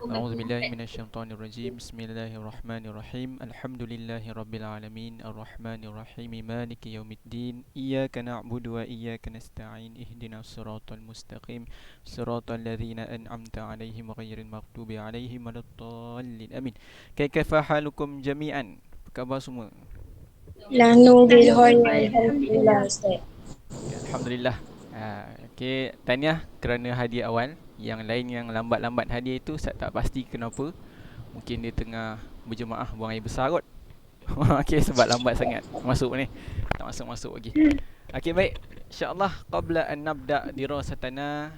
أعوذ بالله من الشيطان الرجيم بسم الله الرحمن الرحيم الحمد لله رب العالمين الرحمن الرحيم مالك يوم الدين إياك نعبد وإياك نستعين اهدنا الصراط المستقيم صراط الذين أنعمت عليهم غير المغضوب عليهم ولا الضالين آمين. كيف حالكم جميعا؟ Apa khabar semua? Nahnu bil alhamdulillah Alhamdulillah. Ustaz. Okay, Alhamdulillah. Okay, tahniah kerana hadiah awal. Yang lain yang lambat-lambat hadiah itu saya tak pasti kenapa. Mungkin dia tengah berjemaah buang air besar kot. Okay, sebab lambat sangat masuk ni. Tak masuk-masuk lagi. Okay, baik. InsyaAllah qabla an nabda dirasatana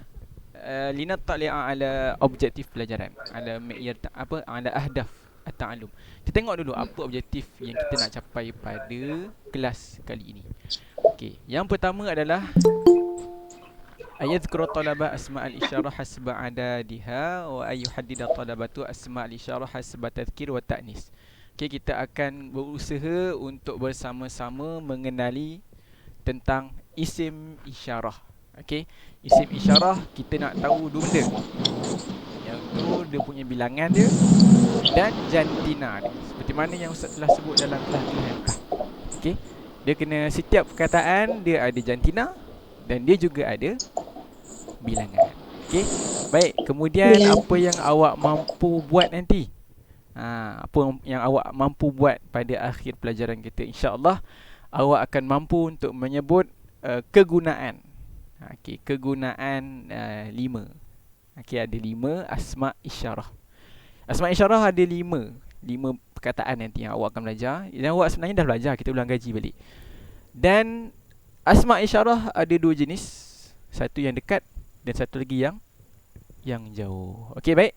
linattali'a ala objektif pelajaran, ala mi'yar ala ahdaf at-ta'allum. Kita tengok dulu apa objektif yang kita nak capai pada kelas kali ini. Okay, yang pertama adalah ayadhkura talaba asma' al-isyarah hasba adadiha wa ayuhaddida talabatu asma' al-isyarah hasba tadhkir wa ta'nis. Okay, kita akan berusaha untuk bersama-sama mengenali tentang isim isyarah. Okay, isim isyarah kita nak tahu dua benda. Yang tu dia punya bilangan dia dan jantina dia. Seperti mana yang Ustaz telah sebut dalam kelas-kelas yang lepas. Okay, dia kena setiap perkataan dia ada jantina dan dia juga ada bilangan. Okey. Baik, kemudian apa yang awak mampu buat nanti? Apa yang awak mampu buat pada akhir pelajaran kita? InsyaAllah awak akan mampu untuk menyebut kegunaan. Okey, kegunaan 5. Okey, ada 5 asma' isyarah. Asma' isyarah ada 5 perkataan nanti yang awak akan belajar. Dan awak sebenarnya dah belajar, kita ulang gaji balik. Dan asma' isyarah ada 2 jenis. Satu yang dekat dan satu lagi yang jauh. Okey, baik.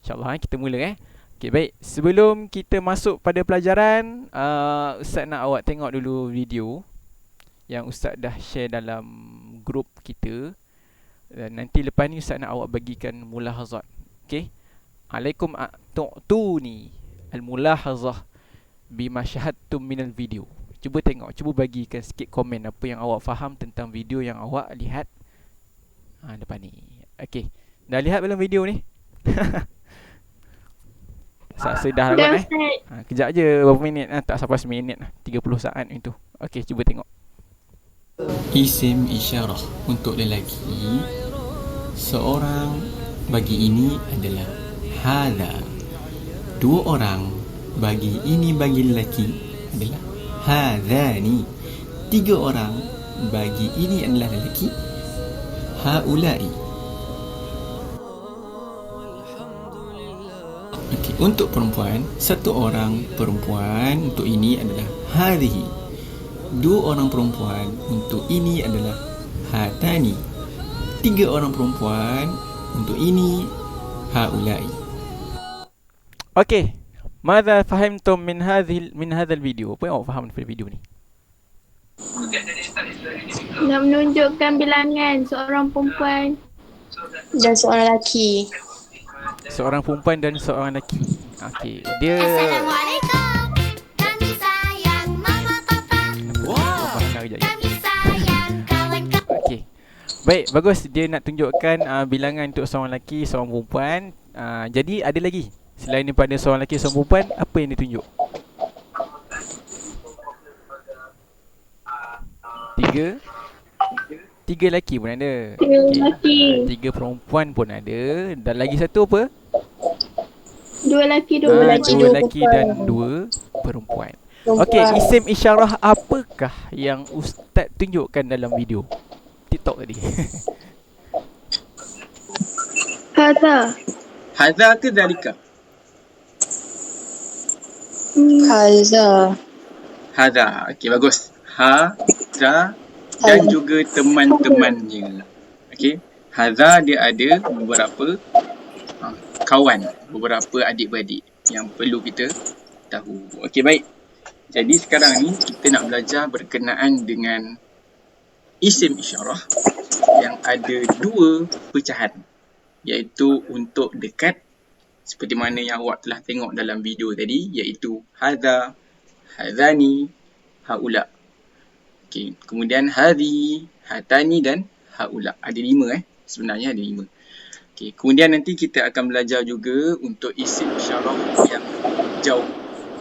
InsyaAllah kita mula Okey, baik. Sebelum kita masuk pada pelajaran, Ustaz nak awak tengok dulu video yang Ustaz dah share dalam grup kita. Dan nanti lepas ni Ustaz nak awak bagikan mulahazat. Okey. Alaikum tu'tuni al-mulahazah bima syahadtum minal video. Cuba tengok, cuba bagikan sikit komen apa yang awak faham tentang video yang awak lihat depan ni. Okey. Dah lihat belum video ni? Saya dah Dah, lawan Ustaz. kejap je berapa minit, tak sampai seminit 30 saat itu. Okey, cuba tengok. Isim isyarah untuk lelaki, seorang bagi ini adalah hadha. Dua orang bagi ini bagi lelaki adalah hadhani. Tiga orang bagi ini adalah lelaki, haulai. Okey, untuk perempuan, satu orang perempuan untuk ini adalah hadhihi. Dua orang perempuan untuk ini adalah hatani. Tiga orang perempuan untuk ini haulai. Okey, madza fahimtum min hadzal video? Apa yang awak faham daripada video ni? Nak menunjukkan bilangan seorang perempuan. Dan seorang lelaki. Seorang perempuan dan seorang lelaki. Okey, dia Assalamualaikum. Kami sayang mama papa. Kami sayang kawan-kawan. Okey. Baik, bagus. Dia nak tunjukkan bilangan untuk seorang lelaki, seorang perempuan. Jadi ada lagi. Selain daripada seorang lelaki, seorang perempuan, apa yang ditunjuk? Tiga lelaki pun ada. Tiga lelaki. Tiga perempuan pun ada. Dan lagi satu apa? Dua lelaki, dua Dua lelaki. lelaki dan dua perempuan. Okey, isim isyarah apakah yang Ustaz tunjukkan dalam video TikTok tadi? Hadha. Hadza ke dzalika? Haza. Hadza. Okey, bagus. Hadza dan juga teman-temannya. Okey. Hadza dia ada beberapa kawan, beberapa adik-beradik yang perlu kita tahu. Okey, baik. Jadi sekarang ni kita nak belajar berkenaan dengan isim isyarah yang ada dua pecahan, iaitu untuk dekat seperti mana yang awak telah tengok dalam video tadi, iaitu hadza, hadzani, haula. Okey, kemudian hadhi, hatani dan haula. Ada 5 sebenarnya ada 5. Okey, kemudian nanti kita akan belajar juga untuk isim isyarah yang jauh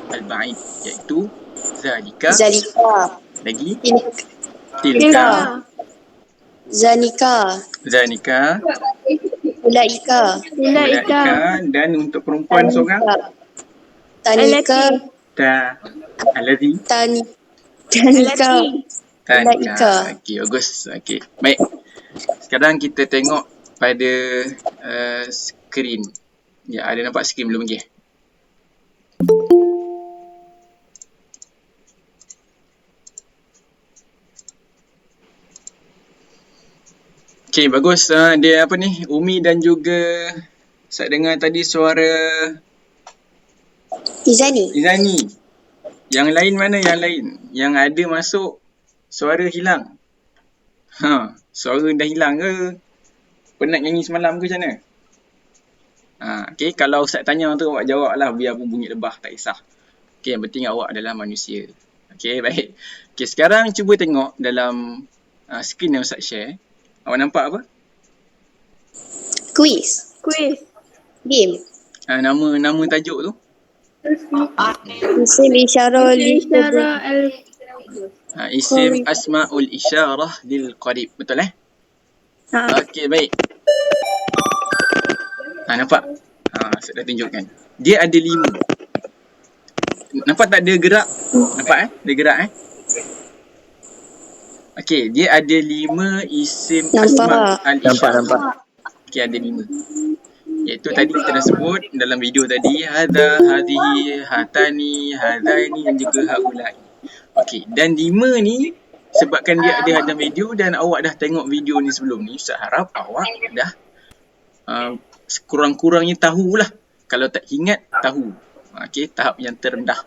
al-ba'id, iaitu zalika, Zalika. lagi tilka, Tilka. Zanika. zanika, Ulaika. Ulaika. dan untuk perempuan seorang Tanika. ta, alladhi, Tanika. tanika. Ulaika. Okey, bagus. Okey, baik. Sekarang kita tengok pada skrin. Ya, ada nampak skrin belum lagi? Okey, bagus. Dia apa ni? Umi dan juga saya dengar tadi suara Izani. Izani. Yang lain mana yang lain? Yang ada masuk suara hilang. Suara dah hilang ke? Penat nyanyi semalam ke macam mana? Okey, kalau Ustaz tanya tu awak jawab lah, biar pun bunyi lebah, tak kisah. Okey, yang penting awak adalah manusia. Okey, baik. Okey, sekarang cuba tengok dalam skrin yang Ustaz share. Awak nampak apa? Quiz. Game. Nama tajuk tu? Isim isyarah Isyarah Isim asma'ul isyarah lil qarib. Betul Okey, baik. Nampak? Saya dah tunjukkan. Dia ada 5. Nampak tak dia gerak? Nampak Dia gerak Okey, dia ada 5 isim asma' al-isyarah. Okey, ada 5. Iaitu tadi kita dah sebut dalam video tadi, hadha, hadhihi, hatani, hadhaini dan juga haulai. Okey, dan 5 ni sebabkan dia ada dalam video dan awak dah tengok video ni sebelum ni, Ustaz harap awak dah kurang-kurangnya tahulah. Kalau tak ingat, tahu. Okey, tahap yang terendah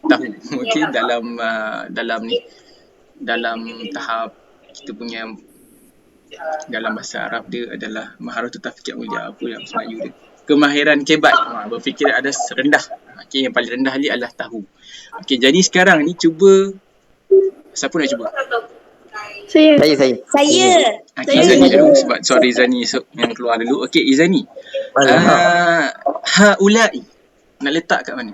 tahu. Okey, dalam tahap kita punya dalam bahasa Arab dia adalah maharatut tafkir mulia, apa yang Melayu dia, kemahiran kebat, berfikir ada rendah. Okey, yang paling rendah ni adalah tahu. Okey, jadi sekarang ni cuba, siapa nak cuba? Saya. Izani dulu sebab suara Izani yang keluar dulu. Okey, Izani. Haulai nak letak kat mana?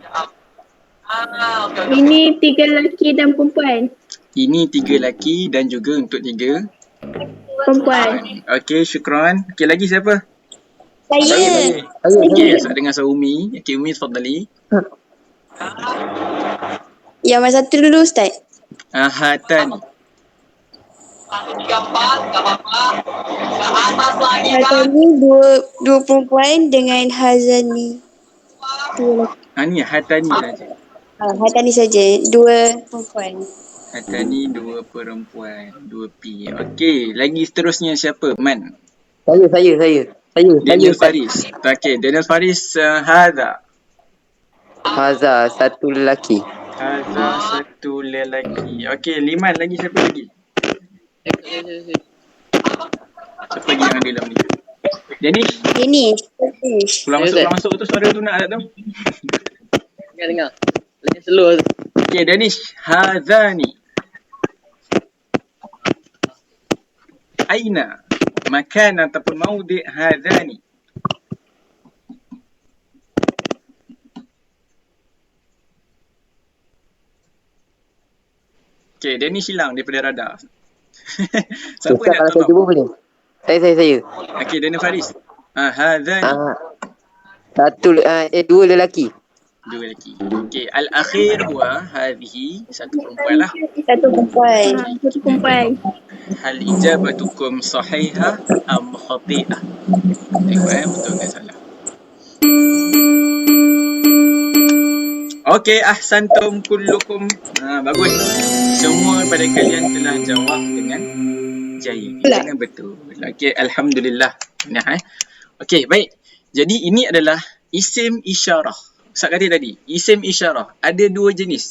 Ini 3 lelaki dan perempuan. Ini 3 lelaki dan juga untuk 3 Perempuan. Okey, syukran. Okey, lagi siapa? Saya. Okey, saya dengar suara Umi. Okey, Umi, tafadhali. Yang mana satu dulu Ustaz? Hatani. Hazani dua perempuan dengan Hazani. Ni Hatani saja. Hatani saja. 2 perempuan. Hatani 2 perempuan, 2 P. Okey, lagi seterusnya siapa? Man. Saya. Daniel Faris. Okey, Daniel Faris, hadha. Haza, satu lelaki. Hadha, satu lelaki. Okey, Liman, lagi siapa lagi? Siapa lagi yang ada dalam ni? Danish. Pulang masuk tu suara tu nak tak tu? Dengar. Lagi slow. Okey, Danish. Hadhani. Aina makan ataupun maudi' hadhani. Okey, Danish hilang daripada radar. Siapa Ustaz, nak kalau saya tolong? cuba boleh? Saya. Okey, Daniel Faris. Hadhani. Dua lelaki. 2 lelaki. Okey, al-akhir huwa hadhihi, satu perempuan lah. Satu perempuan. Hal ijabatukum sahihah am khati'ah? Tengok betul ke salah. Okey, ahsantum kullukum. Bagus. Semua daripada kalian telah jawab dengan jaya. Dengan betul. Okey, alhamdulillah. Nah, Okey, baik. Jadi ini adalah isim isyarah. Ustaz kata tadi, isim isyarah ada 2 jenis.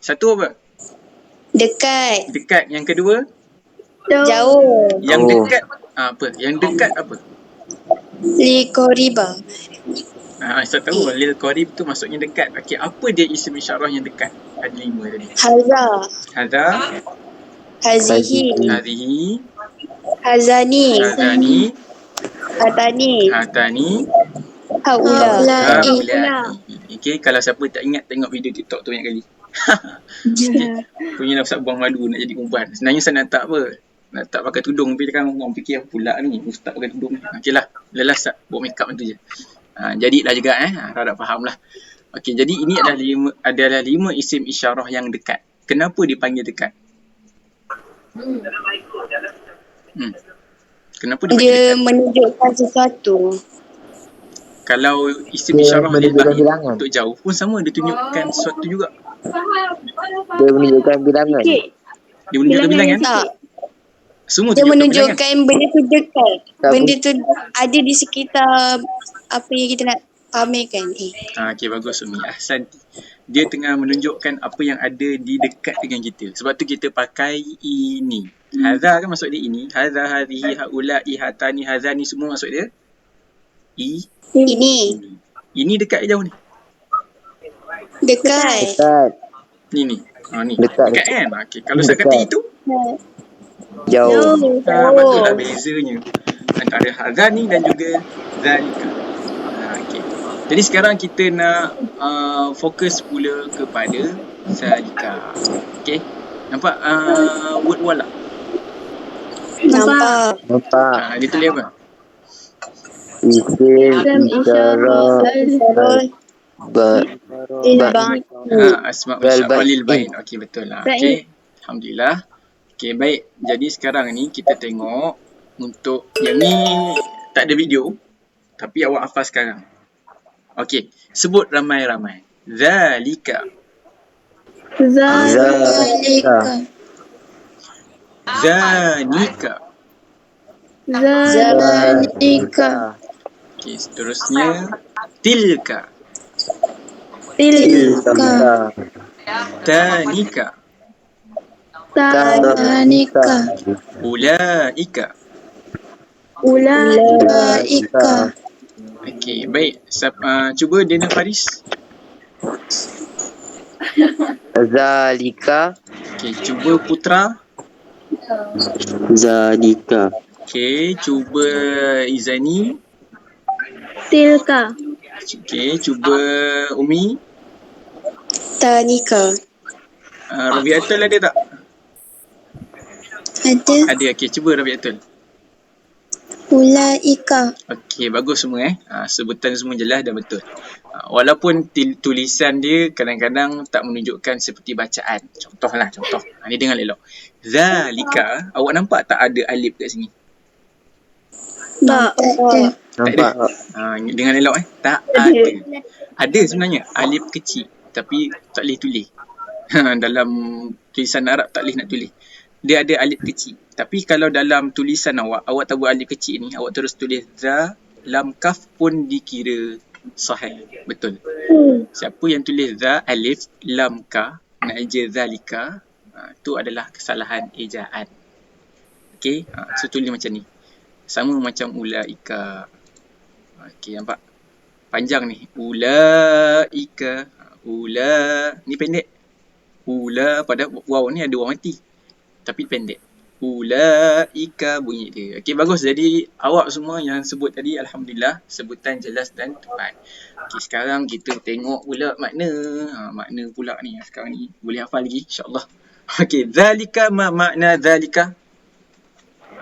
Satu apa? Dekat. Yang kedua? Jauh. Yang dekat apa? Yang dekat apa? Li qoriba. Ustaz tahu lil qarib tu maksudnya dekat. Okey, apa dia isim isyarah yang dekat? Ada 5 tadi. Hadza, Hazihi. hadhihi, Hazani. hadhani, Hatani. Hatani. Haula. Haulai. Okay, kalau siapa tak ingat tengok video TikTok tu banyak kali. Punya Ustaz buang malu nak jadi perempuan. Sebenarnya saya nak tak apa. Nak tak pakai tudung tapi kan orang fikir apa pula ni Ustaz pakai tudung. Okey lah. Lelas tak buat make up tu je. Jadilah juga harap faham lah. Okey, jadi ini adalah lima isim isyarah yang dekat. Kenapa dipanggil dekat? Kenapa dipanggil Dia dekat? menunjukkan sesuatu. Kalau isim isyarah lil ba'id untuk jauh pun sama, dia tunjukkan sesuatu juga. Dia menunjukkan bilangan. Sikit. Dia menunjukkan bilangan. Tak. Semua Dia tunjukkan bilangan. menunjukkan benda tu dekat. Tak Benda tu ada di sekitar apa yang kita nak pamerkan. Okey, bagus Umi. Ahsan. Dia tengah menunjukkan apa yang ada di dekat dengan kita. Sebab tu kita pakai ini. Hadza kan maksud dia ini. Hadza, hadhihi, haula'i, hatani, hadzani semua maksud dia Ini. Ini dekat ke jauh ni? Dekat. Dekat. Ni. Ni. Dekat. Kan? Okey, kalau saya kata itu, Jauh. betul lah bezanya antara hadzani dan juga zalika. Okey. Jadi sekarang kita nak fokus pula kepada zalika. Okey. Nampak word wala? Nampak. Dia tulis apa? Isim isyarah Asma' isyarah lil ba'id. Okey, betul lah. Okey. Alhamdulillah. Okey, baik. Jadi sekarang ni kita tengok untuk yang ni tak ada video tapi awak hafal sekarang. Okey, sebut ramai-ramai. Zalika. Zalika. Zanika. Zalika. Okey, seterusnya tilka. Tilka. Tanika. Tanika. Ulaika. Ulaika. Okey, baik. Cuba Dina Faris. Zalika. Okey, cuba Putra. Zalika. Okey, cuba Izani. Tilka. Okey, cuba Umi. Tanika. Rabiatul ada tak? Ada. Ada. Okey, cuba Rabiatul. Ulaika. Okey, bagus semua sebutan semua jelas dan betul. Walaupun tulisan dia kadang-kadang tak menunjukkan seperti bacaan. Contoh. Ni dengar elok. Zalika, awak nampak tak ada alif kat sini? Tak. Nampak. Dengan elok tak ada. Ada sebenarnya alif kecil tapi tak boleh tulis. Dalam tulisan Arab tak boleh nak tulis. Dia ada alif kecil. Tapi kalau dalam tulisan awak tak buat alif kecil ni, awak terus tulis za, lam, kaf pun dikira sahih. Betul. Siapa yang tulis za, alif, lam, ka, nak eja zalika, tu adalah kesalahan ejaan. Okey, so tulis macam ni. Sama macam ulaika. Okey, nampak? Panjang ni. Ulaika. Ni pendek. Pada waw ni ada waw mati. Tapi pendek. Ulaika bunyi dia. Okey, bagus. Jadi awak semua yang sebut tadi, alhamdulillah, sebutan jelas dan tepat. Okey, sekarang kita tengok pula makna. Makna pula ni sekarang ni. Boleh hafal lagi insya-Allah. Okey, zalika makna zalika?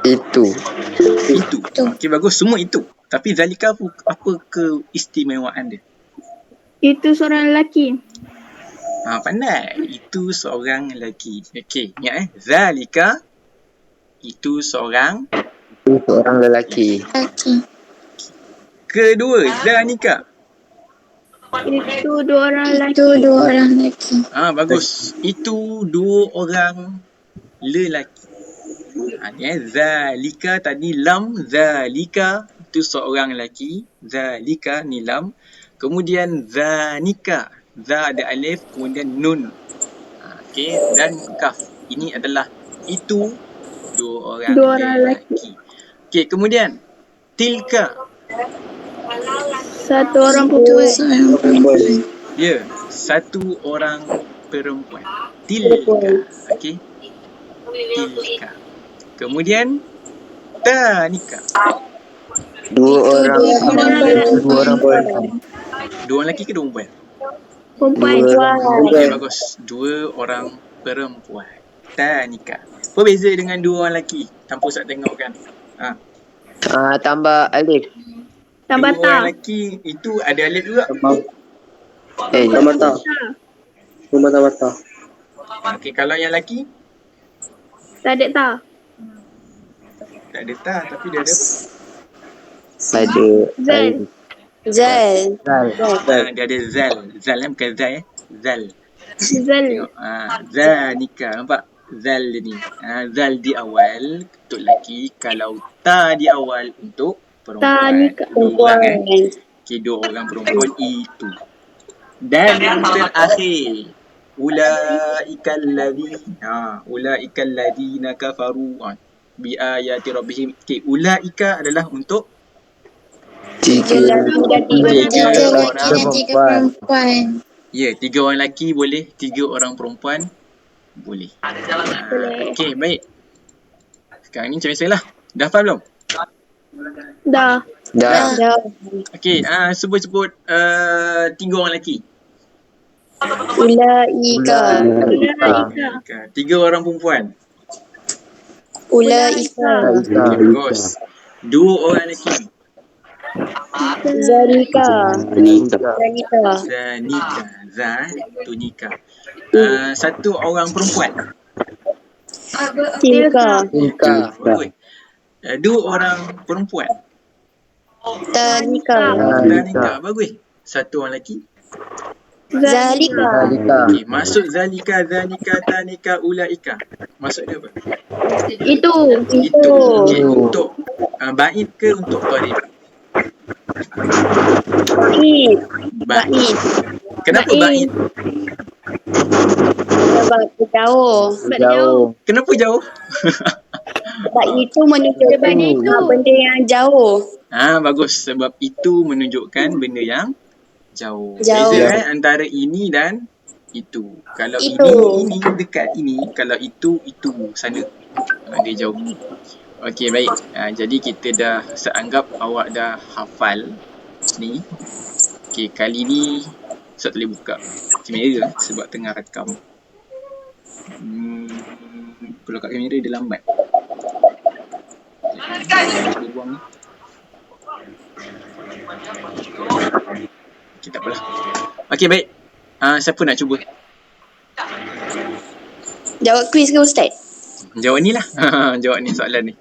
Itu. Okey, bagus. Semua itu. Tapi zalika apa keistimewaan dia? Itu seorang lelaki. Pandai. Itu seorang lelaki. Okey, ingat zalika itu seorang lelaki. Kedua, zanika. Itu dua orang lelaki. Bagus. Itu dua orang lelaki. Ni zalika tadi lam, zalika itu seorang lelaki, zalika ni lam. Kemudian zanika, za ada alif, kemudian nun. Okey, dan kaf. Ini adalah itu dua orang lelaki. Okey, kemudian tilka. Satu orang perempuan. Ya, satu orang perempuan. Tilka. Okey. Tilka. Kemudian tanika. Dua Itu orang dua orang dua orang perempuan. Dua orang lelaki ke dua perempuan? Perempuan. Dua orang Okey, perempuan. bagus. Dua orang perempuan. Tanika. Apa beza dengan dua orang lelaki? Tanpa Ustaz tengok kan. Tambah alif. Tambah Dua orang ta. lelaki itu ada alif juga. Tambah ta. Cuma tambah ta. Okey, kalau yang lelaki Tak ada ta. tak ada ta tapi dia ada apa? Ada Zal. alif. Zal. Dia ada zal. Zal bukan zal Zal. Zal. Tengok. Zanika. Nampak? Zal dia ni. Zal di awal untuk lelaki. Kalau ta di awal untuk perempuan. Tanika. Dua orang Perempuan. Okey, dua orang perempuan itu. Dan yang terakhir. Ulaikal ladina kafaru bi ayati rabbihim. Okey, ulaika adalah untuk Tiga Tiga orang lelaki dan tiga perempuan. ya, 3 orang lelaki boleh, 3 orang perempuan boleh. Boleh. Okey, baik. Sekarang ni macam biasalah. Dah faham belum? Dah. Dah. Dah. Okey, sebut 3 orang lelaki. Ulaika. Ulaika. 3 orang perempuan. Ulaika. Okey, bagus. 2 orang lelaki. Zalika. Zanika. Zanika. Tunika. 1 orang perempuan. Tilka. Bagus. 2 orang perempuan. Tanika. Tanika. Bagus. 1 orang lelaki. Zalika. Okey, maksud zalika, zanika, tanika, ulaika. Maksud dia apa? Itu. Itu. Okey, untuk ba'id ke untuk qarib? Ba'id. Ba'id. Kenapa Ba'id. ba'id? Sebab jauh. Sebab jauh. Kenapa jauh? Sebab itu menunjukkan benda yang jauh. Bagus. Sebab itu menunjukkan benda yang jauh. Jauh. Beza antara ini dan itu. Kalau Itu. ini dekat ini. Kalau itu sana. Dia jauh. Okey, baik. Jadi kita dah seanggap awak dah hafal ni. Okey, kali ni Ustaz boleh buka kamera sebab tengah rakam. Kalau kat kamera dia lambat. Cuba buang ni. Okey, tak apalah. Okey, baik. Siapa nak cuba? Jawab kuis ke Ustaz? Jawab ni lah. Jawab ni soalan ni.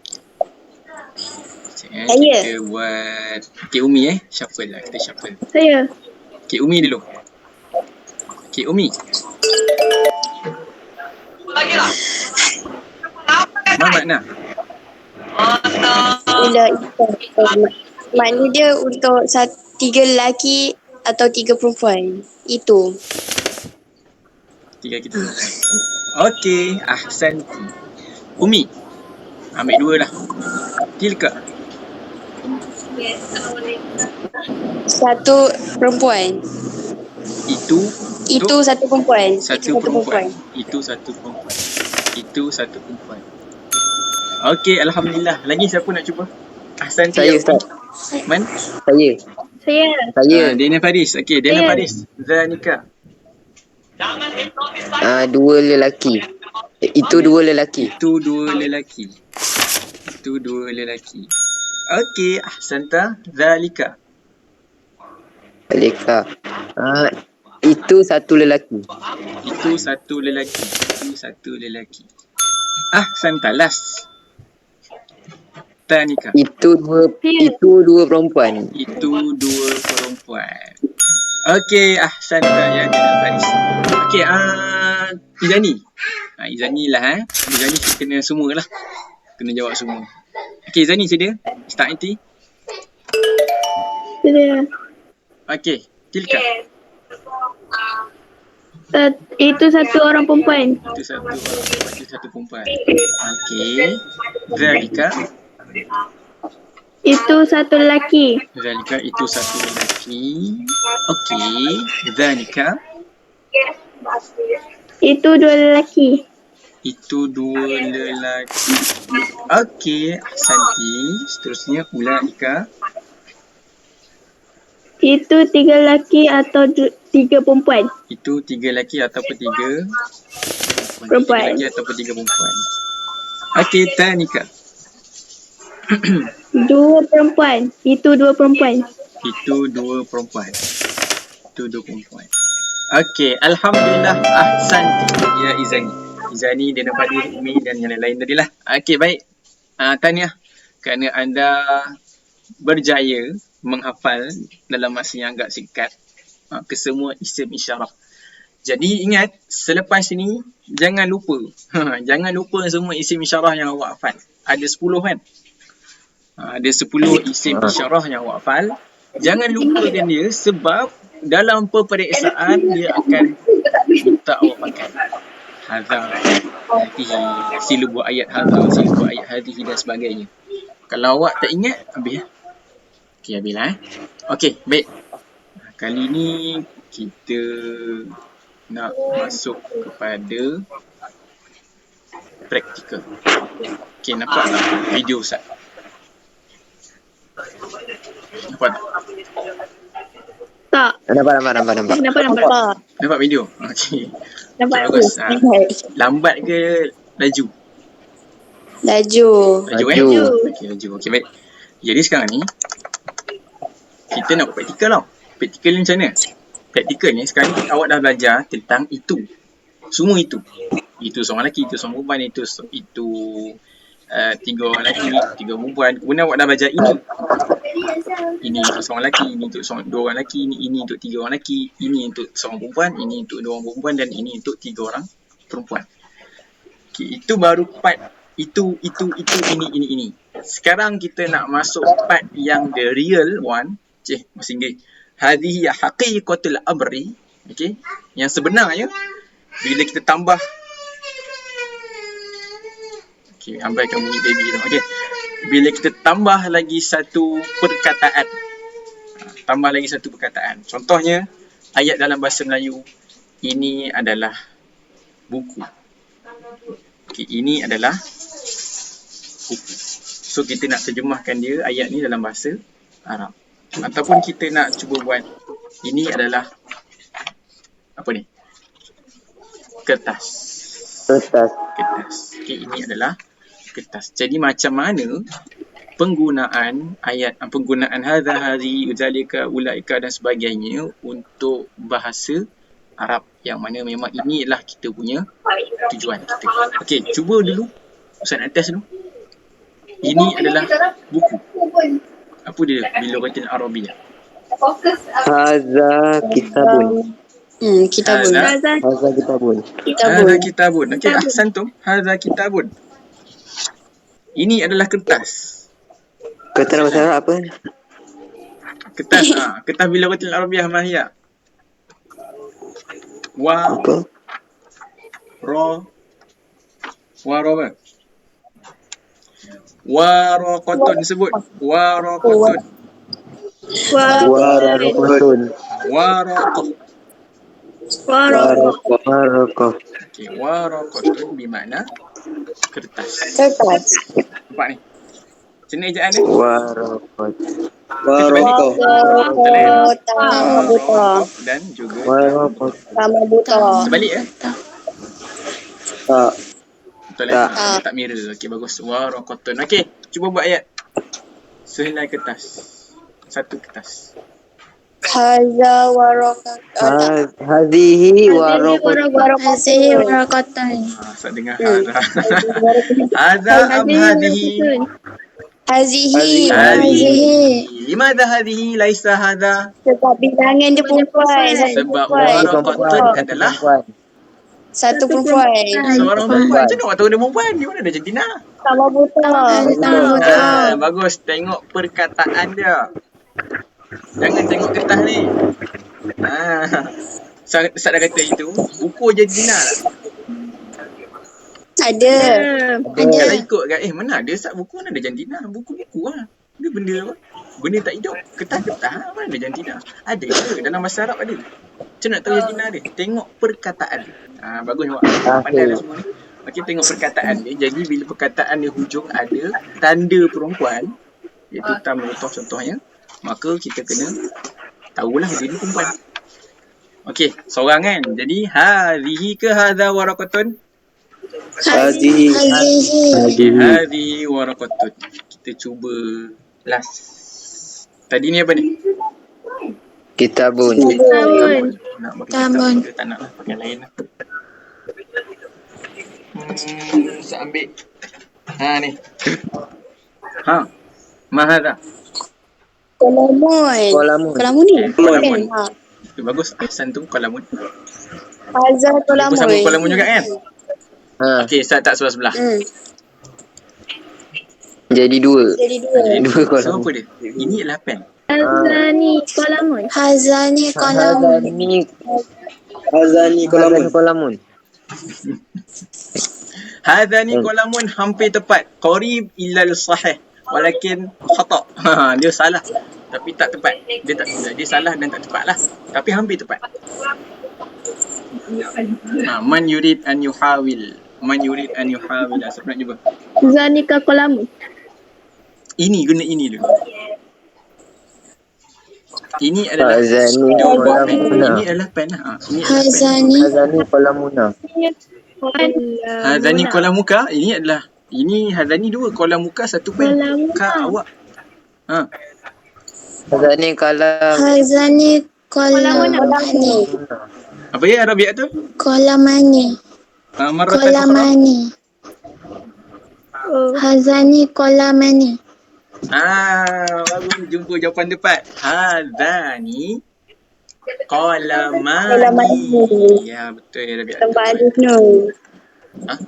Saya. Kita buat Okey, Umi shuffle lah. Kita shuffle. Saya. Okey, Umi dulu. Okey, Umi. Ma makna? Ulaika. Makna dia untuk 3 lelaki atau 3 perempuan. Itu. 3 kita perempuan. Okey, ahsanti. Umi. Ambil 2 lah. Tilka. 1 perempuan. Itu 1 perempuan. Satu perempuan. Itu 1 perempuan. Itu 1 perempuan. Okey, alhamdulillah. Lagi siapa nak cuba? Ahsanti. Saya, Ustaz. Man? Saya. Daniel Faris. Okey, Daniel Faris. Zanika. 2 lelaki. Itu 2 lelaki. Itu 2 lelaki. Okey, ahsanta. Zalika. Alika. Itu 1 lelaki. Itu 1 lelaki. Ahsanta. Last. Tanika. Itu 2 perempuan. Itu 2 perempuan. Okey, ahsanta ya Daniel Faris. Okey, Izani. Izani lah Izani kena semua lah. Kena jawab semua. Okey, Izani sedia? Start nanti. Saya. Okey, Tilka. Itu 1 orang perempuan. Itu 1 orang perempuan. Itu 1 perempuan. Okey. Zalika. Itu 1 lelaki. Zalika itu 1 lelaki. Okey. Zanika. Itu 2 lelaki. Itu dua lelaki. Okey, ahsanti. Seterusnya ulaika. Itu 3 lelaki atau 3 perempuan. Itu 3 lelaki ataupun 3 Perempuan. 3 lelaki ataupun 3 perempuan. Okey, tanika. 2 perempuan. Itu 2 perempuan. Itu 2 perempuan. Itu 2 perempuan. Okey, alhamdulillah, ahsanti ya Izani. Izani dia dapat Umi dan yang lain-lain tadilah. Okey, baik. Tahniah kerana anda berjaya menghafal dalam masa yang agak singkat kesemua isim isyarah. Jadi ingat, selepas ini jangan lupa. Jangan lupa semua isim isyarah yang awak hafal. Ada 10 kan? Ada 10 isim isyarah yang awak hafal. Jangan lupakan dia sebab dalam peperiksaan dia akan minta awak pakai hadha, hadihi, sila buat ayat hadha, sila buat ayat hadihi dan sebagainya. Kalau awak tak ingat, habis lah. Okey, habis lah Okey, baik. Kali ni kita nak masuk kepada praktikal. Okey, nampak tak video Ustaz? Nampak tak? Tak. Nampak. Nampak. Nampak video? Okey. Nampak. Bagus. Lambat ke laju? Laju. Laju. Okey, laju. Okey, baik. Jadi sekarang ni kita nak buat praktikal tau. Praktikal ni macam mana? Praktikal ni sekarang ni awak dah belajar tentang itu. Semua itu. Itu seorang lelaki, itu seorang perempuan, itu 3 orang lelaki, 3 perempuan. Kemudian awak dah belajar ini. Ini untuk seorang lelaki, ini untuk 2 orang lelaki, ini untuk 3 orang lelaki, ini untuk seorang perempuan, ini untuk 2 orang perempuan dan ini untuk 3 orang perempuan. Okey, itu baru part itu, ini. Sekarang kita nak masuk part yang the real one. Bahasa Inggeris. Hadhihi haqiqatul amri. Okey, yang sebenarnya bila kita tambah, okey, ambaikan bunyi baby tu. Okey, bila kita tambah lagi satu perkataan. Tambah lagi satu perkataan. Contohnya ayat dalam bahasa Melayu, ini adalah buku. Okey, ini adalah buku. So kita nak terjemahkan dia ayat ni dalam bahasa Arab. Ataupun kita nak cuba buat ini adalah apa ni? Kertas. Okey, ini adalah kertas. Jadi macam mana penggunaan ayat, penggunaan hadza, hadhi, uzalika, ulaika dan sebagainya untuk bahasa Arab, yang mana memang inilah kita punya tujuan kita. Okey, cuba dulu Ustaz nak test dulu. Ini adalah buku. Apa dia bilughatil arabiyyah? Hadza kitabun. Kitabun. Hadza kitabun. Hadza kitabun. Okey, ahsantum. Hadza kitabun. Ini adalah kertas. Kertas bahasa Arab apa? Kertas. Kertas bilughatil arabiyyah mahiyah. Apa? Apa? Waraqatun, sebut. Waraqatun. Waraqatun. Waraqah. Waraqah. Okey, waraqatun bermakna kertas. Kertas. Nampak ni? Macam mana ejaan dia? Waraqah. Buta. Dan juga Waraqah. Sama buta. sebalik ya? Tak. Betul ya? Tak mirror. Okey, bagus. Waraqatun. Okey, cuba buat ayat. Sehelai kertas. Satu kertas. Hadza waraqatan. Hadhihi waraqah. Hadhihi waraqatan. Saya dengar hadza. Hadza am hadhihi? Hadhihi. Limadha hadhihi laisa hadza? Sebab bilangan dia perempuan. Sebab waraqatun adalah Satu perempuan. seorang perempuan. Macam mana awak tahu dia perempuan? Di mana ada jantina? Sama buta. Bagus. Tengok perkataan dia. Jangan tengok kertas ni. Ustaz dah kata itu. Buku jantina tak? Ada. Kalau ikut kan, mana ada Ustaz buku, mana ada jantina? Buku-buku lah. Dia benda apa? Benda tak hidup. Kertas-kertas. Mana ada jantina? Ada ke? Dalam bahasa Arab ada. Macam nak tahu jantina dia? Tengok perkataan dia. Bagus awak. Pandai dah semua ni. Okey, tengok perkataan dia. Jadi bila perkataan di hujung ada tanda perempuan, iaitu tamrutah contohnya, maka kita kena tahulah dia ni perempuan. Okey, seorang kan. Jadi hadhihi ke hadza waraqatun? Hazihi. Okey, hadhihi waraqatun. Kita cuba last. Tadi ni apa ni? Kitabun. Nak pakai kitab ke tak nak lah, pakai lain lah. Saya ambil. Ni. Mahadha. Kolamun ni. Kolamun. Ha. Bagus. Ahsan tu kolamun. Hazal Aku sama kolamun. kolamun juga kan? Okey, saya tak sebelah-sebelah. Jadi dua. Jadi dua. Dua So kolamun. apa dia? Ini adalah pen. Hazani kolamun. Hazani kolamun. Hazani kolamun. Hadha ni kolamun hampir tepat. Qarib ilal sahih. Walakin khata'. Dia salah. Tapi tak tepat. Dia salah dan tak tepat lah. Tapi hampir tepat. Man yurid an yuhawil. Man yurid an yuhawil. Siapa nak cuba? Zanika kolamun. Ini, guna ini dulu. Ini adalah Hazani dua buah pen. kolamuna. Ini adalah pen lah. Ini adalah pen. Hazani. Hazani kolamuna. Hazani kolam muka. Ini Hazani dua. Kolam muka satu pen. Kolam Ka muka. awak. Hazani kolam. Hazani kolamani. Apa ya Arabiak tu? Kolamani. Maratan ukhra. Kolamani. Hazani kolamani. Bagus jumpa jawapan tepat. Hadani qalamani. Ya, betul ya Rabi'ah. Sebab ada nun.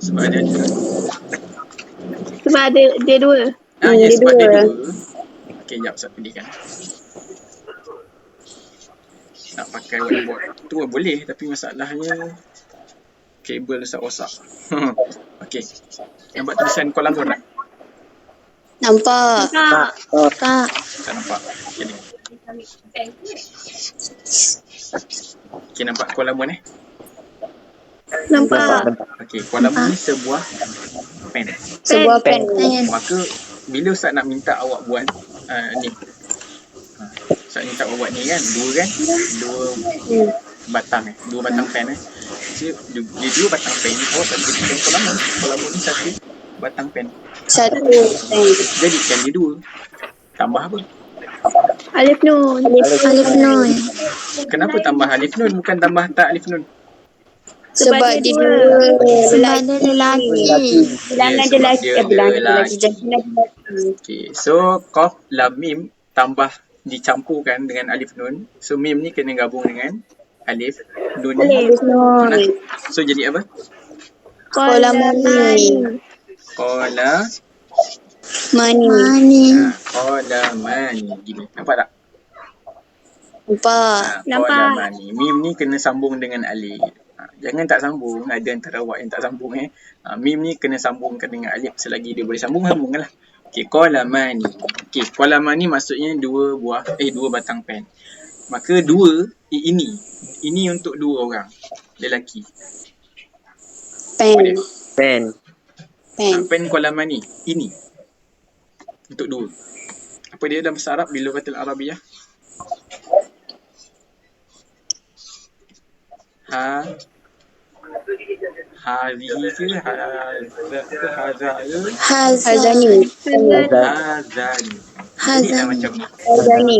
Sebab ada dua. Sebab dia dua. Ya, sebab dua. dia dua. Okey, jap saya pilihkan. Nak pakai whiteboard tu boleh, tapi masalahnya kabel rosak. Okey. Nampak tulisan kolamun tak? Nampak. Tak. Tak nampak. Okey ni. Okey, nampak kolamun Nampak. Okey, kolamun ni sebuah pen. Sebuah pen. Maka bila Ustaz nak minta awak buat ni. Ustaz minta awak buat ni kan, dua batang dua batang pen dia dua batang pen ni awak tak boleh pen kolamun ni satu batang pen. Satu pen. Jadikan dia dua. Tambah apa? Alif nun. Alif nun. Kenapa tambah alif nun bukan tambah tak alif nun? Sebab dia dua. Sebab dia lelaki. Bilangan dia lelaki. Bilangan dia lelaki. Okay, so qaf lam mim tambah dicampurkan dengan alif nun. So mim ni kena gabung dengan alif nun ni. Alif nun. So jadi apa? Kolamani. Kolamani. Kolamani. Gini. Nampak tak? Nampak. Kolamani. Mim ni kena sambung dengan alif. Jangan tak sambung. Ada antara awak yang tak sambung Mim ni kena sambungkan dengan alif. Selagi dia boleh sambungkan lah. Okey, kolamani. Okey, kolamani maksudnya dua batang pen. Maka dua ini untuk dua orang lelaki. Pen. Pen. Pen kolamani ini untuk dua. Apa dia dalam bahasa Arab bila kata Arabiyah? Hadhihi ke Hazani. Ini dah macam ni.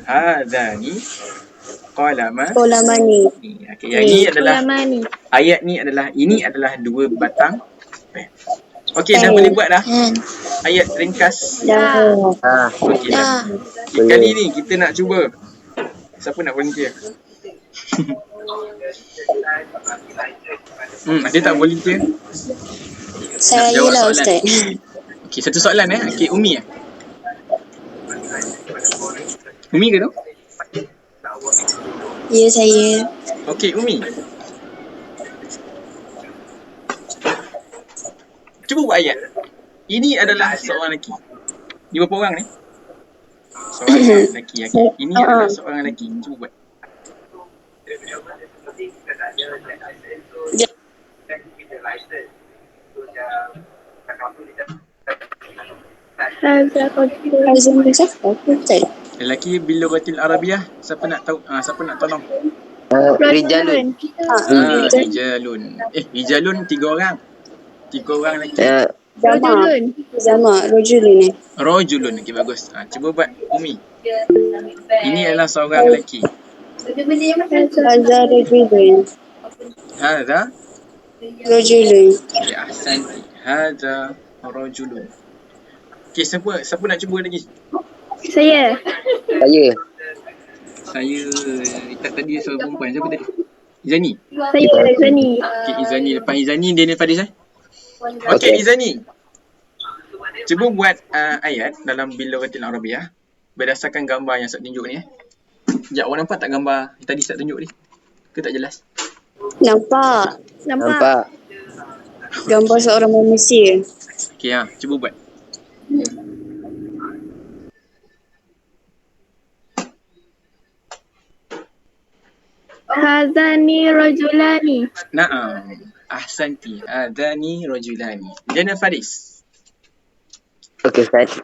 Hadhani Kolamani. Okey, yang ni adalah Kolamani. ayat ni adalah dua batang pen. Okey, dah boleh buat dah. Ayat ringkas. Dah. Okey dah. Okay, kali ni kita nak cuba. Siapa nak volunteer? Dia tak volunteer. Saya jawab lah soalan. Ustaz. Okey, satu soalan Okey, Umi Umi ke tu? Ya, saya. Okey, Umi. Cuba buat ayat. Ini adalah seorang lelaki. Ni berapa orang ni? Seorang lelaki. Ini adalah seorang lelaki. Cuba buat. Hazan tu siapa? Betul. Lelaki bilugatil Arabiah. Siapa nak tahu? Siapa nak tolong? Rijalun. Rijalun. Rijalun 3 orang. 3 orang lelaki. Zama. Rojulun. Rajulun. Okey, bagus. Cuba buat Umi. Ini adalah seorang lelaki. Hadza rojulun. Hadza Rojulun. ya ahsanti. Hadza rajulun. Okey, siapa nak cuba lagi? Saya. Saya tadi seorang perempuan. Siapa tadi? Izani. Saya Zani. Okey, Izani. Lepas Izani, Daniel Fadis. Okey, Izani. Cuba buat ayat dalam Bilugatil Arabiah berdasarkan gambar yang saya tunjuk ni. Sekejap, awak nampak tak gambar tadi saya tunjuk ni? Ke tak jelas? Nampak. Nampak. Gambar seorang manusia. Okey, cuba buat. Hazani rajulani. Naam. Ahsanti. Adani rajulani. Daniel Faris. Okey, Ustaz.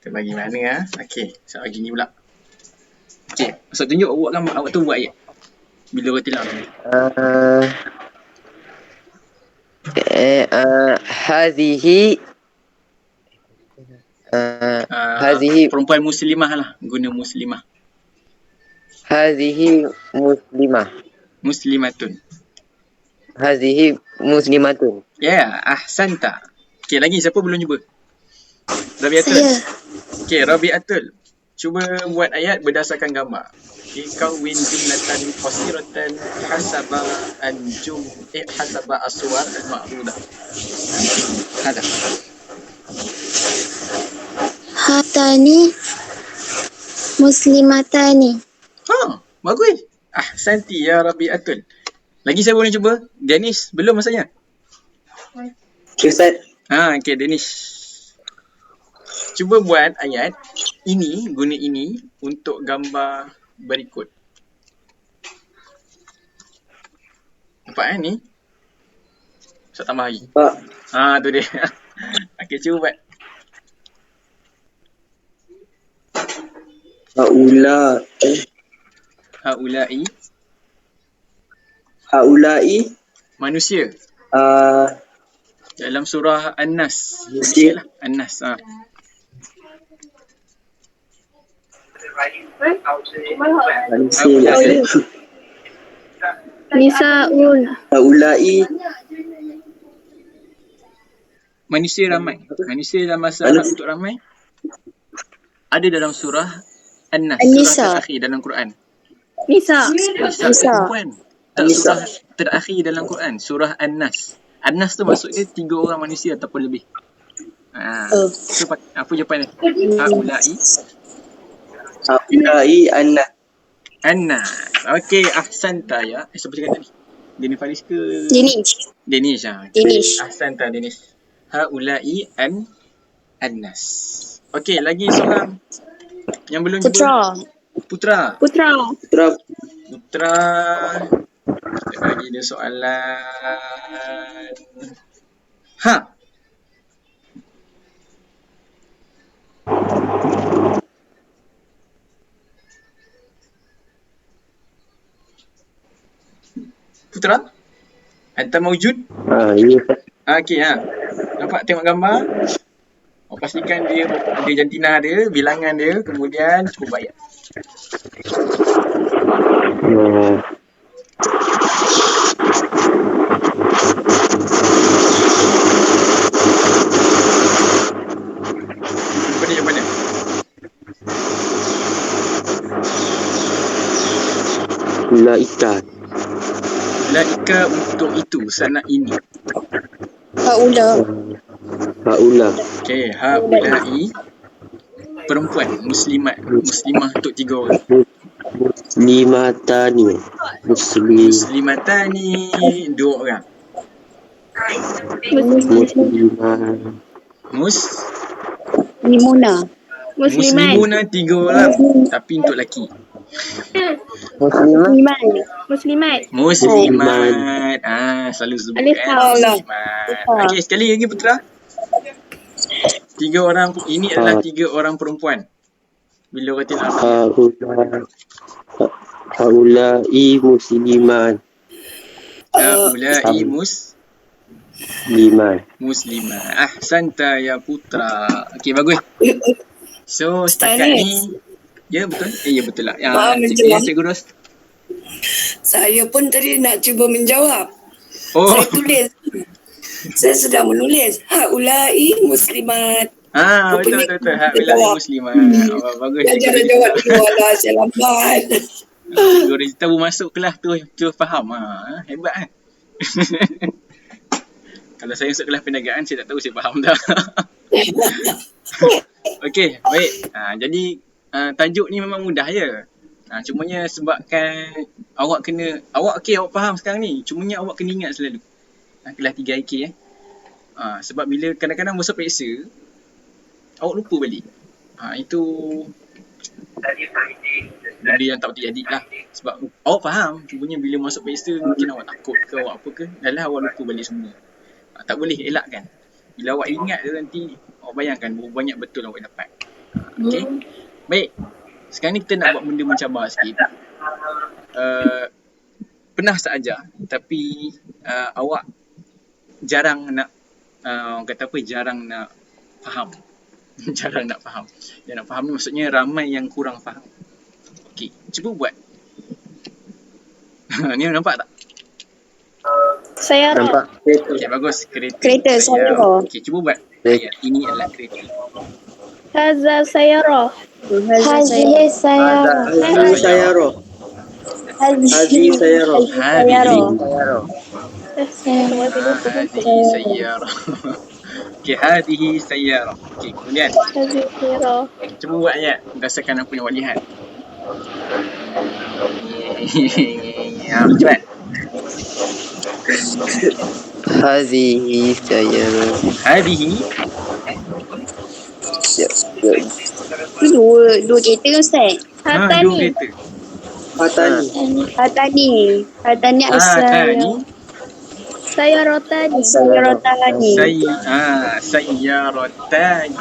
Kita bagi mana Okey, saya bagi ni pula. Okey, Ustaz tunjuk awak gambar, awak tu buat ayat. Bila kau tilang ni. Hazihi perempuan muslimah lah, guna muslimah. Hazihi muslimah. Muslimatun. Hazihi muslimatun. Ya, ahsanta. Okey, lagi siapa belum cuba? Rabiatul. Saya. Okey, Rabiatul. Cuba buat ayat berdasarkan gambar. Kawin jumlatan qasiratan hasaba anjum hasaba aswar al-ma'rudah. Ada. Hatani muslimatani. Bagus. Ahsanti ya Rabiatul. Lagi siapa boleh cuba? Danish belum masanya? Ustaz. Okey, Danish. Cuba buat ayat ini, guna ini untuk gambar berikut. Nampak ni? Ustaz tambah lagi. Tu dia. Okey, cuba buat. Haulai manusia. Dalam surah An-Nas. Manusia lah. An-Nas. Nisaun. Haulai Manusia ramai. Manusia dalam bahasa Arab untuk ramai ada dalam surah An-Nas, surah terakhir dalam Quran. Nisa. Perempuan. Tak, surah terakhir dalam Quran, surah An-Nas. An-Nas tu maksud dia 3 orang manusia ataupun lebih. So, apa jawapan dia? Haulai Annas. Okey, ahsanta ya. Siapa cakap tadi? Dini Faris ke? Danish. Danish. Danish. Ahsanta Danish. Haulai Annas. Okey, lagi seorang yang belum Putra. Kita bagi dia soalan. Putra? Anta maujud? Ya. Okey, nampak tengok gambar? Pastikan dia ada jantina dia, bilangan dia, kemudian cuba bayar. Jawapannya. Laika untuk itu, sana ini. Haula. Okey, haulai perempuan muslimah untuk 3 orang. Muslimatani 2 orang. Muslimuna 3 orang tapi untuk lelaki. Muslimah. Muslimat. Muslimat. Selalu sebut Alif kan. Allah. Muslimat. Okey, sekali lagi Putra. 3 orang, ini adalah 3 orang perempuan. Bila kata Haulai musliman. Haulai muslimat. Ahsanta ya Putra. Okey, bagus. So, setakat ni. Ya, betul? Ya, betul lah. Cikgu Ros. Saya pun tadi nak cuba menjawab. Oh. Saya tulis. Saya sedang menulis. Haulai muslimat. Betul. Haulai muslimat. Bagus. Jangan jawab dulu lah. Saya lambat. Cikgu Ros tahu masuk kelas tu faham. Hebat kan? Kalau saya masuk kelas perniagaan, saya tak tahu saya faham dah. Okey, baik. Jadi tajuk ni memang mudah je. Cumanya sebabkan awak faham sekarang ni. Cumanya awak kena ingat selalu. Kelas 3 IK sebab bila kadang-kadang masa periksa awak lupa balik. Itu benda yang tak terjadi lah. Sebab awak faham, cumanya bila masuk periksa mungkin awak takut ke awak apa ke, dah lah awak lupa balik semua. Tak boleh elakkan. Bila awak ingat tu nanti awak bayangkan berapa banyak betul awak dapat. Okey. Baik. Sekarang ni kita nak buat benda mencabar sikit. Pernah sahaja tapi awak jarang nak jarang nak faham. Jarang nak faham. Yang nak faham ni maksudnya ramai yang kurang faham. Okey, cuba buat. Ni nampak tak? Saya Nampak? Okey, bagus. Kereta sayara. Okey, cuba buat. Ini adalah kereta. Haza sayara. Hazihi sayara. Hazihi sayara. Hadihi sayyara. Okey, hadihi sayyara. Okey, kemudian Hazihi sayara. cuba buat ayat berdasarkan apa yang awak lihat. Cepat. Hazihi sayara. Hadihi. Dua kereta kan Ustaz? Dua Hatani. kereta. Hatani Hatani. Sayaratani. Sayaratani. Sayyaratani.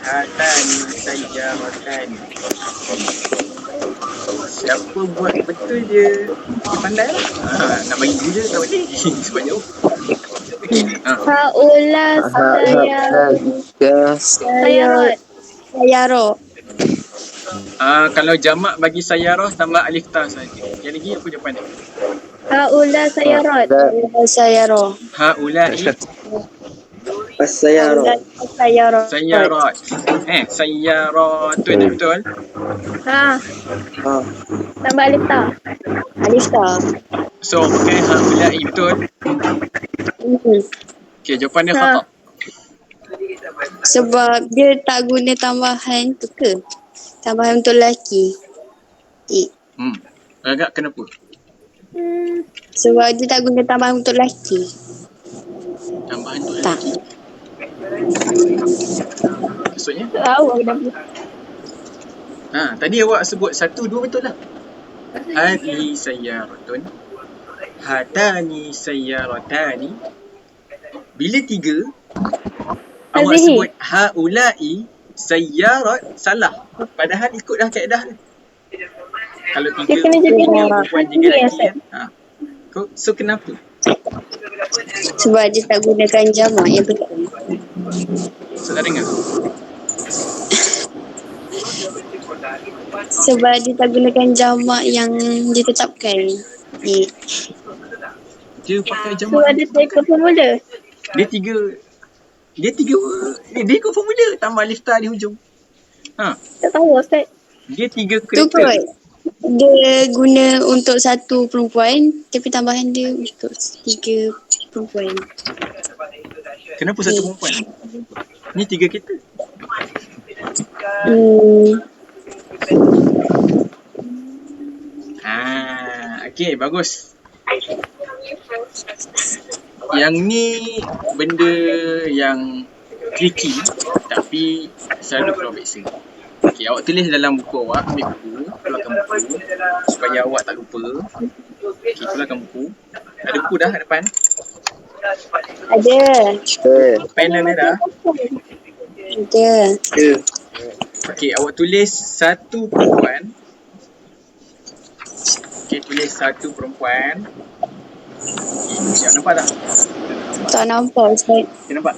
Hatani sayyaratani. Siapa buat betul dia pandai lah. Nak bagi gila tak boleh. Sebab jauh. Haula sayarat. Sayara. Kalau jamak bagi sayyarah tambah alif ta saja. Yang lagi apa jawapan dia? Haula sayarat. Sayara. Haulai As-sayara. Sayara. sayyarat. Sayyaratun, betul? Tambah alif ta. Alif ta. So pakai haulai, betul? Okey, jawapan dia khata. Sebab dia tak guna tambahan tu ke? Tambahan untuk lelaki. Agak kenapa? Sebab dia tak guna tambahan untuk lelaki. Tambahan tu Tak. lelaki. Maksudnya? Tahu kenapa. Tadi awak sebut 1, 2 betul lah. Hadihi sayyaratun. Hatani sayyaratani. Bila 3 awak sebut haulai sayyarat, salah. Padahal ikut dah kaedah dia. Kalau 3 Dia kena jadi perempuan 3 lelaki kan. So kenapa? Sebab dia tak gunakan jamak yang betul. So tak dengar? Sebab dia tak gunakan jamak yang ditetapkan. Dia pakai So jamak. ada tekad formula. Dia ikut formula tambah alif ta di hujung. Tak tahu Ustaz. Dia 3 Tu kereta. kot. Dia guna untuk 1 perempuan tapi tambahan dia untuk 3 perempuan. Kenapa 1 perempuan? Ni 3 kereta. Okey, bagus. Yang ni benda yang tricky tapi selalu keluar periksa. Okey, awak tulis dalam buku awak, ambil buku, keluarkan keluarkan buku supaya awak tak lupa. Okay, keluarkan buku. Ada buku dah kat depan? Ada. Pen ada dah? Ada. Okay, awak tulis satu perempuan. Okay, tulis satu perempuan. Okay, sekejap, nampak tak? Tak nampak Ustaz. Okay, nampak?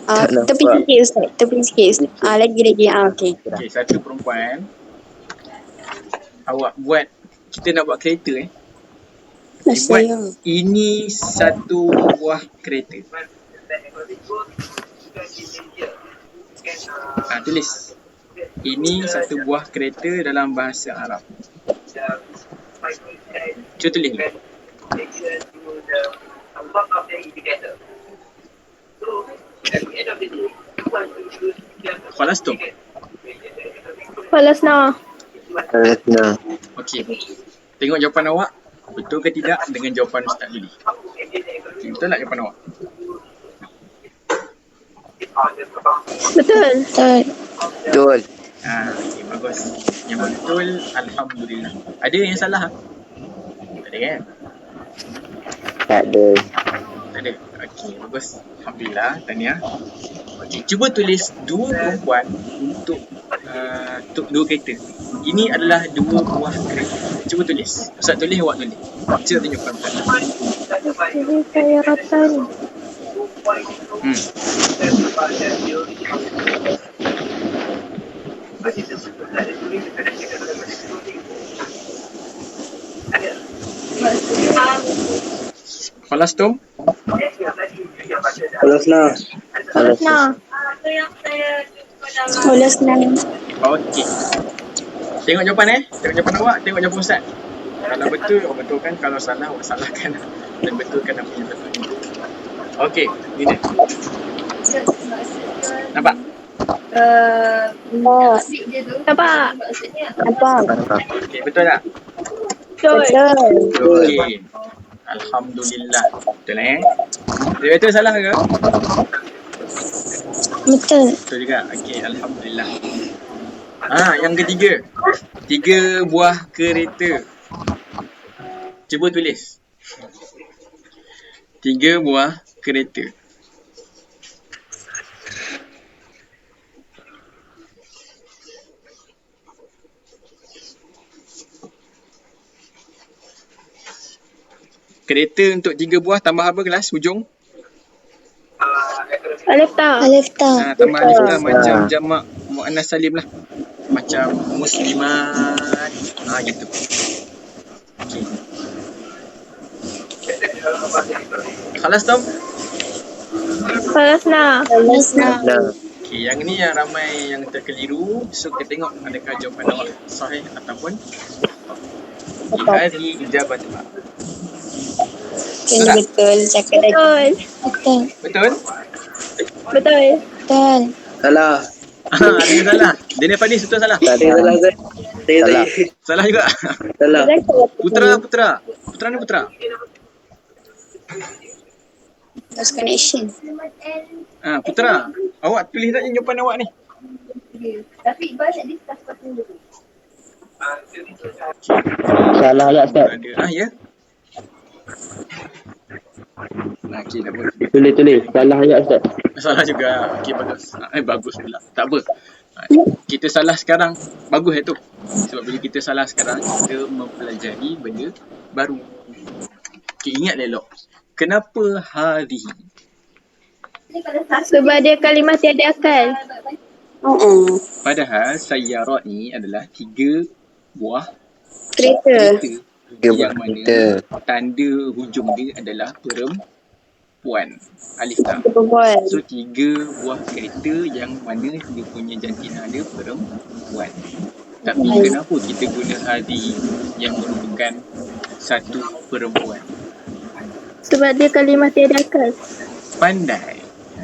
Tak Tepi nampak. sikit Ustaz. Tepi sikit. Lagi. Okey. Okay, satu perempuan. Awak buat, kita nak buat kereta Buat Saya. ini satu buah kereta. Tulis. Ini satu buah kereta dalam bahasa Arab. Cuba tulis. Khalastum. Falasna. Nah, Okey. Tengok jawapan awak. Betul ke tidak dengan jawapan Ustaz Lily? Okay, betul tak jawapan awak? Betul. betul. Okay, bagus. Yang betul, Alhamdulillah. Ada yang salah? Tak ada kan? Tak ada. Tak ada. Okey, bagus. Alhamdulillah. Tahniah. Okey, cuba tulis dua perempuan untuk dua kereta. Ini adalah dua buah kereta. Cuba tulis. Ustaz tulis, awak tulis. Cuba tunjukkan Ustaz. Ini saya ratan. Khalastum? Falasna. Falasna. Falasna. Okey. Tengok jawapan Tengok jawapan awak, tengok jawapan Ustaz. Kalau betul, awak betulkan. Kalau salah, awak salahkan. Dan betulkan apa yang betul. Okey, ni dia. Nampak? Nampak? Nampak. Okey, betul tak? Betul. Okey. Alhamdulillah. Betul Dia betul salah ke? Betul. Betul juga. Okey, Alhamdulillah. Yang ketiga. 3 buah kereta. Cuba tulis. 3 buah kereta. Kereta untuk 3 buah tambah apa kelas hujung? Alif ta. Alif ta. Tambah alif lah macam jamak muannas salim lah. Macam muslimat. Gitu. Okey. Khalas Tom? Falasna. Falasna. Okey, yang ni yang ramai yang terkeliru. So kita tengok adakah jawapan awak sahih ataupun hari ijabat. Betul. Cakap tadi. Betul. Betul. Betul? Betul. Betul. Salah. Ada yang salah. Daniel Fadis betul salah? Saya salah. Saya. Salah juga. Salah. Putra ni Putra. Lost connection. Putra. Awak tulis tak jawapan awak ni? Salah lah Ustaz. Ada. Ya? Okey, tak apa. Tulis. Salah ayat Ustaz. Salah juga. Okey, bagus. Bagus pula. Tak apa. Kita salah sekarang. Bagus tu. Sebab bila kita salah sekarang, kita mempelajari benda baru. Okey, ingat elok. Kenapa hari? Sebab dia kalimah tiada akal. Padahal sayyarat ni adalah 3 buah Kereta. yang mana tanda hujung dia adalah perempuan. Alif tak? Perempuan. So 3 buah kereta yang mana dia punya jantina dia perempuan. Tapi kenapa kita guna hari yang merupakan satu perempuan? Sebab dia kalimah tiada akal. Pandai.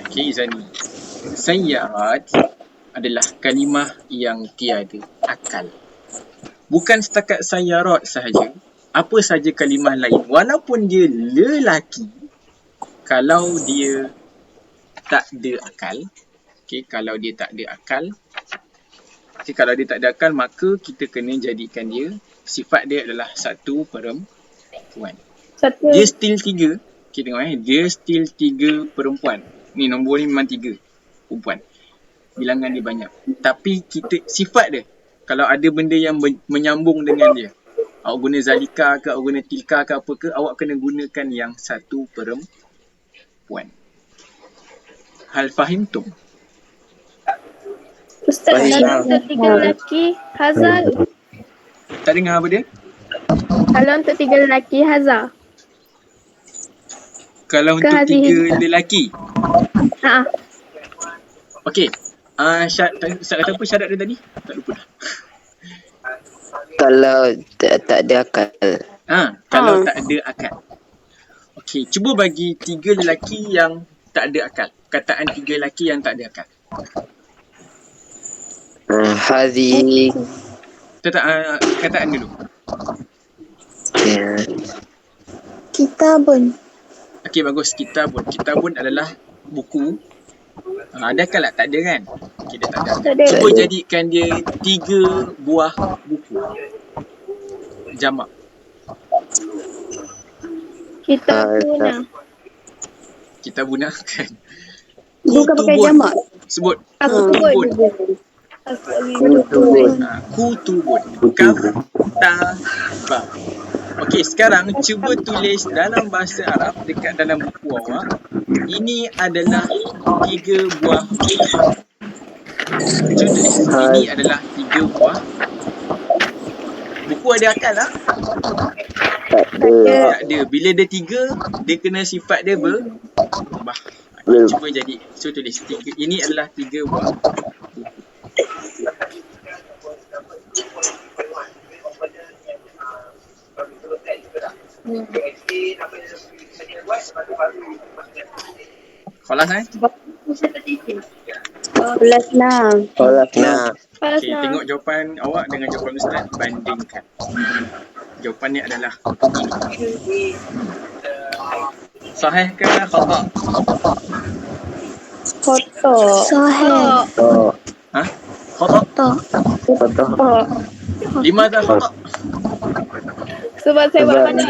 Okey, Izani. Sayyarat adalah kalimah yang tiada akal. Bukan setakat sayyarat sahaja. Apa sahaja kalimah lain. Walaupun dia lelaki, kalau dia tak ada akal, kalau dia tak ada akal, Okay, kalau dia tak ada akal, maka kita kena jadikan dia, sifat dia adalah satu perempuan. Satu. Dia still 3. Okay, tengok dia still 3 perempuan. Ni nombor ni memang 3 perempuan. Bilangan dia banyak. Tapi kita, sifat dia, kalau ada benda yang menyambung dengan dia, awak guna zalika ke, awak guna tilka ke apa ke, awak kena gunakan yang satu perempuan. Hal fahimtum? Ustaz, Baik. kalau untuk 3 lelaki, Hazal. Tak dengar apa dia? Kalau untuk 3 lelaki, Hazal. Kalau Ke untuk hadhihi. 3 lelaki. Ha. Okey. Ustaz kata apa syarat dia tadi? Tak lupa dah. Kalau tak ada akal. Kalau tak ada akal. Okey, cuba bagi 3 lelaki yang tak ada akal. Kataan 3 lelaki yang tak ada akal. Hadhi. Kataan dulu. Kitabun. Okey, bagus. Kitabun adalah buku. Ada akal tak? Tak ada kan? Okey, dia tak ada akal. Tak ada. Cuba jadikan dia 3 buah buku. Jamak. Kita guna. Kita gunakan. Bukan pakai jamak. Sebut. Aku Kutubun. Kutubun. Kutubun. Kaftaba. Okey, sekarang cuba tulis dalam bahasa Arab dekat dalam buku awak. Ini adalah 3 buah buku. Cuba tulis. Ini adalah 3 buah buku. Ada akal tak? Tak ada. Bila dia 3, dia kena sifat dia berubah. Cuba jadi. So tulis 3. Ini adalah 3 buah buku. Khalas Ulasna. Okey, tengok jawapan awak dengan jawapan Ustaz, bandingkan. Jawapannya adalah ini. Sahih ke khata? Foto. Sahih. Khata? Limadha khata? Sebab saya buat mana?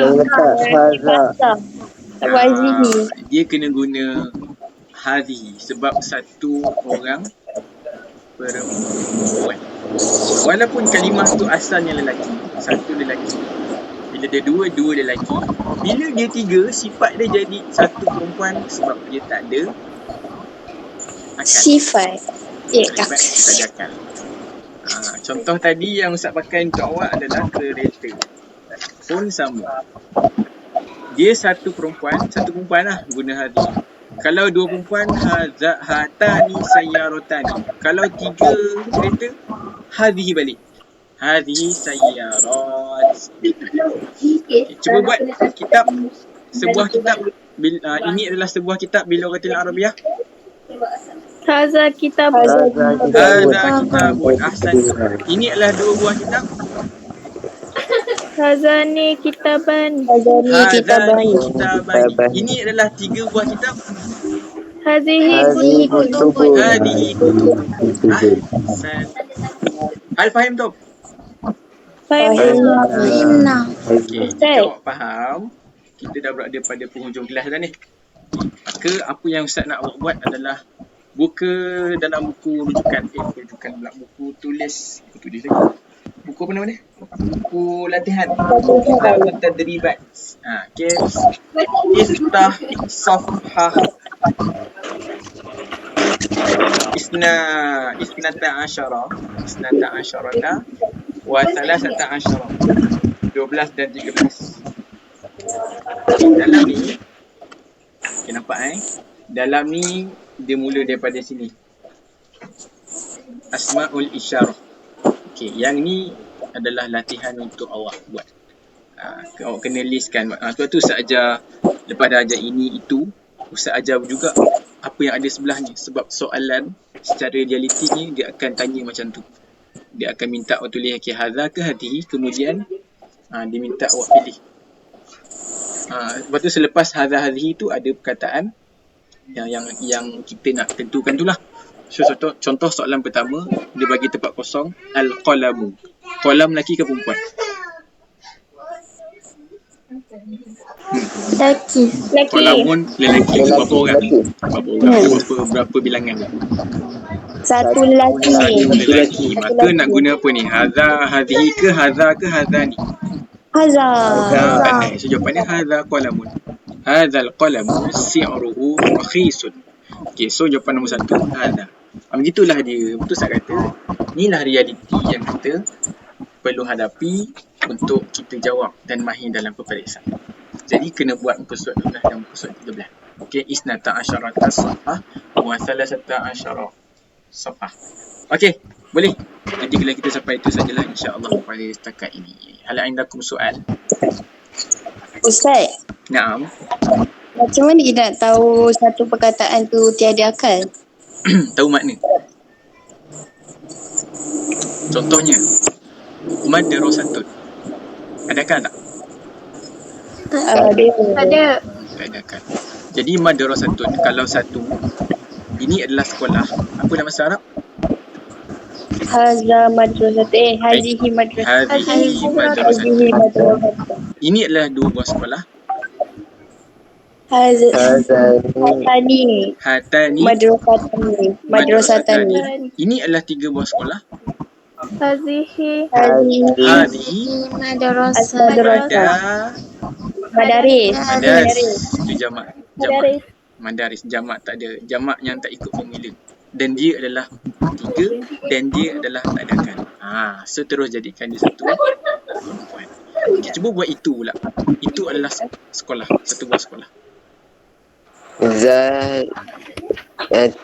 Dia kena guna hadhi sebab satu orang perempuan. Walaupun kalimah tu asalnya lelaki, satu lelaki. Bila dia dua lelaki. Bila dia 3, sifat dia jadi satu perempuan sebab dia tak ada akal. Sifat. Sifat tak ada akal. Contoh tadi yang Ustaz pakai untuk awak adalah kereta. Pun sama. Dia satu perempuan lah guna hadhi. Kalau 2 perempuan, hatani sayyarotani. Kalau 3 kereta, hadhi balik. Hadhi sayyarat. Okay, cuba buat kitab. Sebuah kitab. Ini adalah sebuah kitab Bilughatil Arabiyyah. Haza kitab. Hadha kitabun ahsan. Ini adalah 2 buah kitab. Hazani kitaban. Hadhani kitabani. Ini adalah 3 buah kitab. Hazihi kutubun. Hadihi kutub. Ahsan. Hal fahim tu? Fahimna. Okey, jika awak faham, kita dah berada pada penghujung kelas dah ni. Maka apa yang Ustaz nak awak buat adalah buka dalam buku rujukan. Rujukan pula buku tulis. Buku apa nama dia? Buku latihan. Kitab tadribat. Okay. Iftah safhah isnata asyarata wa thalathata asyara. 12 dan 13. Dalam ni, okay, nampak dalam ni dia mula daripada sini. Asmaul isyarah. Okey, yang ni adalah latihan untuk awak buat. Awak kena listkan. Tu Ustaz ajar, lepas dah ajar ini, itu, Ustaz ajar juga apa yang ada sebelahnya. Sebab soalan secara realitinya dia akan tanya macam tu. Dia akan minta awak tulis, okay, hadha ke hadihi, kemudian dia minta awak pilih. Lepas tu selepas hadha hadihi tu ada perkataan yang kita nak tentukan tu lah. So contoh soalan pertama, dia bagi tempat kosong, al-qalamu. Qalam lelaki ke perempuan? Laki. Qalamun lelaki itu berapa orang? Berapa orang? Berapa bilangan? Satu lelaki. Satu lelaki. Maka nak guna apa ni? Hadza, hadhihi ke hadza ke hadzani? Hazar. Pandai. So jawapannya hadza qalamun. Hadzal qalamu si'ruhu rakhisun. Okay, so jawapan nombor 1 hadza. Begitulah dia. Betul saya kata. Inilah realiti yang kita perlu hadapi untuk kita jawab dan mahir dalam peperiksaan. Jadi kena buat muka surat 12 dan muka surat 13. Okey, isnata asyarata safhah wa thalathata asyara safhah. Okey, boleh. Jadi kalau kita sampai itu sajalah insya-Allah pada setakat ini. Hal indakum soal? Ustaz, Naam. macam mana kita nak tahu satu perkataan tu tiada akal? Tahu makna. Contohnya, madrasatun. Adakah tak? Ada. Tak ada kan. Jadi madrasatun kalau satu, ini adalah sekolah. Apa nama bahasa Arab? Haza madrasat. Hazihi madrasat. Hadhihi madrasatun. Hazihi madrasat. Ini adalah dua buah sekolah. Hatani. Hatani Madrasatani. Madrasatani. Ini adalah tiga buah sekolah. Hazihi. Hadhihi Madrasat. Madaris. Madaris. Itu jamak. Madaris. Madaris jamak tak ada. Jamak yang tak ikut formula. Dan dia adalah tiga dan dia adalah tak ada kan. So terus jadikan dia satu perempuan. Okay, cuba buat itu pula. Itu adalah sekolah, satu buah sekolah.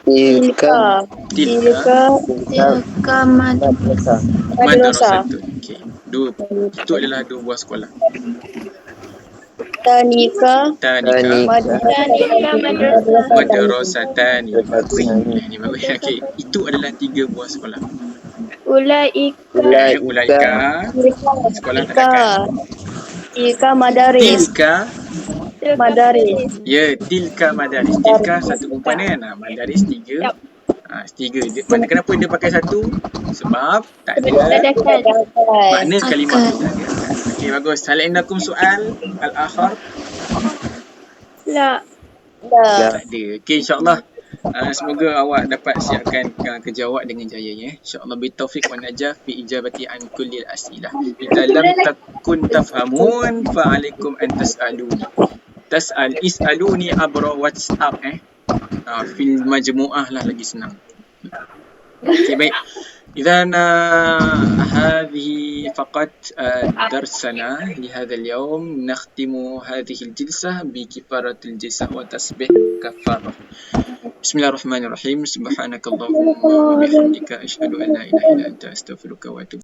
Tilka madrasah. Madrasatun. Okey. Itu adalah dua buah sekolah. Tanika. Madrasatani. Ini bagus. Okey, itu adalah tiga buah sekolah. Ulaika. Sekolah tadakan. Tilka madaris. Madaris. Ya, tilka madaris. Tilka satu perempuan kan? Madaris tiga. Tiga. Kenapa dia pakai satu? Sebab tak ada makna kalimah tu. Okey, bagus. Hal indakum soal al-akhar? La. Tak ada. Okey, insya-Allah. Semoga awak dapat siapkan kerja awak dengan jaya ya. InsyaAllah bitaufiq wa najah fi ijabati an kullil asilah. Idza lam takun tafhamun fa alaikum an tas'aluni. Is'aluni abra WhatsApp fil majmu'ah lah lagi senang. Okey, baik. إذن هذه فقط درسنا لهذا اليوم. نختم هذه الجلسة بكفارة الجلسة وتسبيح كفارة. بسم الله الرحمن الرحيم. سبحانك اللهم وبحمدك أشهد أن لا إله إلا أنت أستغفرك وأتوب